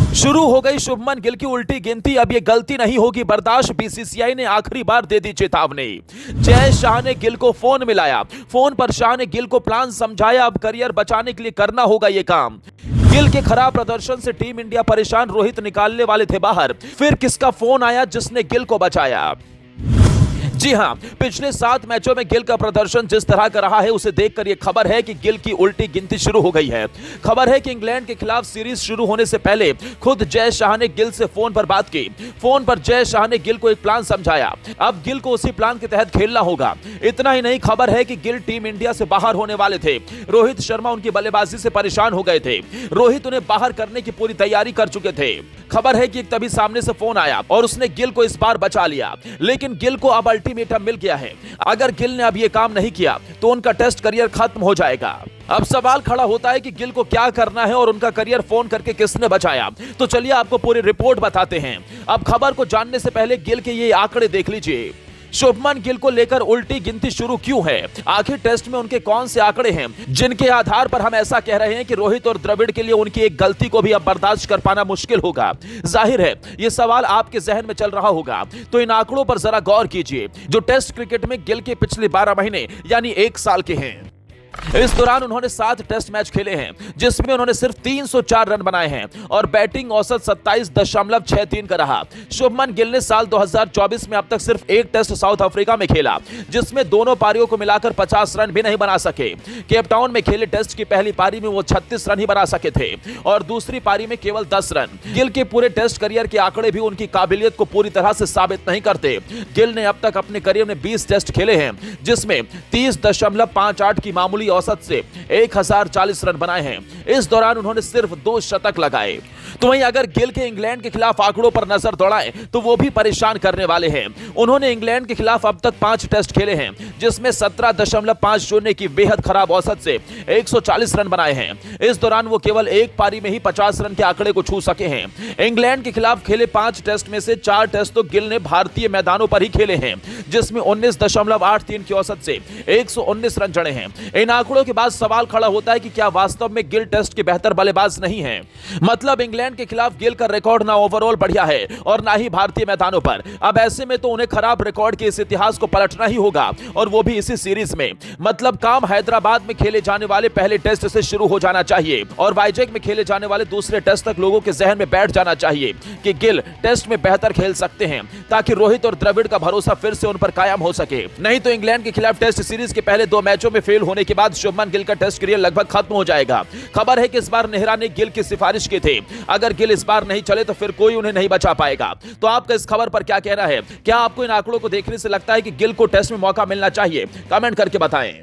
शुरू हो गई शुभमन गिल की उल्टी गिनती। अब ये गलती नहीं होगी बर्दाश्त, बीसीसीआई ने आखिरी बार दे दी चेतावनी। जय शाह ने गिल को फोन मिलाया, फोन पर शाह ने गिल को प्लान समझाया। अब करियर बचाने के लिए करना होगा ये काम। गिल के खराब प्रदर्शन से टीम इंडिया परेशान, रोहित निकालने वाले थे बाहर। फिर किसका फोन आया जिसने गिल को बचाया? जी हां, पिछले 7 मैचों में गिल का प्रदर्शन जिस तरह का रहा है उसे देखकर यह खबर है कि गिल की उल्टी गिनती शुरू हो गई है। खबर है कि इंग्लैंड के खिलाफ सीरीज शुरू होने से पहले खुद जय शाह ने गिल से फोन पर बात की। फोन पर जय शाह ने गिल को एक प्लान समझाया। अब गिल को उसी प्लान के तहत खेलना होगा। इतना ही नहीं, खबर है कि गिल टीम इंडिया से बाहर होने वाले थे। रोहित शर्मा उनकी बल्लेबाजी से परेशान हो गए थे। रोहित उन्हें बाहर करने की पूरी तैयारी कर चुके थे। खबर है कि तभी सामने से फोन आया और उसने गिल को इस बार बचा लिया। लेकिन गिल को अब अल्टीमेटम मिल गया है। अगर गिल ने अब यह काम नहीं किया तो उनका टेस्ट करियर खत्म हो जाएगा। अब सवाल खड़ा होता है कि गिल को क्या करना है और उनका करियर फोन करके किसने बचाया। तो चलिए आपको पूरी रिपोर्ट बताते हैं। अब खबर को जानने से पहले गिल के ये आंकड़े देख लीजिए। शुभमन गिल को लेकर उल्टी गिनती शुरू क्यों है? आखिर टेस्ट में उनके कौन से आंकड़े हैं जिनके आधार पर हम ऐसा कह रहे हैं कि रोहित और द्रविड़ के लिए उनकी एक गलती को भी अब बर्दाश्त कर पाना मुश्किल होगा? जाहिर है ये सवाल आपके जहन में चल रहा होगा, तो इन आंकड़ों पर जरा गौर कीजिए जो टेस्ट क्रिकेट में गिल के पिछले 12 महीने यानी 1 साल के हैं। इस दौरान उन्होंने 7 टेस्ट मैच खेले हैं जिसमें उन्होंने सिर्फ 304 रन बनाए हैं और बैटिंग औसत 27.63 का रहा। शुभमन गिल ने साल 2024 में अब तक सिर्फ 1 टेस्ट साउथ अफ्रीका में खेला जिसमें दोनों पारियों को मिलाकर 50 रन भी नहीं बना सके। केपटाउन में खेले टेस्ट की पहली पारी में वो 36 रन ही बना सके थे और दूसरी पारी में केवल 10 रन। गिल के पूरे टेस्ट करियर के आंकड़े भी उनकी काबिलियत को पूरी तरह से साबित नहीं करते। गिल ने अब तक अपने करियर में 20 टेस्ट खेले हैं जिसमें 30.58 की मामूली औसत से 1040 रन बनाए हैं। इस दौरान उन्होंने सिर्फ 2 शतक लगाए। तो वहीं अगर गिल के इंग्लैंड के खिलाफ आंकड़ों पर नजर दौड़ाएं तो वो भी परेशान करने वाले हैं। उन्होंने इंग्लैंड के खिलाफ अब तक 5 टेस्ट खेले हैं जिसमें 17.50 की बेहद खराब औसत से 140 रन बनाए हैं। इस दौरान वो केवल एक पारी में ही 50 रन के आंकड़े को छू सके हैं। इंग्लैंड के खिलाफ खेले 5 टेस्ट में से 4 टेस्ट तो गिल ने भारतीय मैदानों पर ही खेले हैं जिसमें 19.83 की औसत से 119 रन जड़े हैं। इन आंकड़ों के बाद सवाल खड़ा होता है कि क्या वास्तव में गिल टेस्ट के बेहतर बल्लेबाज नहीं है? मतलब इंग्लैंड के खिलाफ गिल का रिकॉर्ड ना ओवरऑल बढ़िया है और ना ही भारतीय मैदानों पर। अब ऐसे में तो उन्हें खराब रिकॉर्ड के इस इतिहास को पलटना ही होगा और वो भी इसी सीरीज में। मतलब काम हैदराबाद में खेले जाने वाले पहले टेस्ट से शुरू हो जाना चाहिए और वाइजैक में खेले जाने वाले दूसरे टेस्ट तक लोगों के जहन में बैठ जाना चाहिए कि गिल टेस्ट में बेहतर खेल सकते हैं ताकि रोहित और द्रविड़ का भरोसा फिर से उन पर कायम हो सके। नहीं तो इंग्लैंड के खिलाफ टेस्ट सीरीज के पहले 2 मैचों में फेल होने के बाद शुभमन गिल का टेस्ट करियर लगभग खत्म हो जाएगा। खबर है कि इस बार नेहरा ने गिल की सिफारिश की थी। अगर गिल इस बार नहीं चले तो फिर कोई उन्हें नहीं बचा पाएगा। तो आपका इस खबर पर क्या कहना है? क्या आपको इन आंकड़ों को देखने से लगता है कि गिल को टेस्ट में मौका मिलना चाहिए? कमेंट करके बताएं।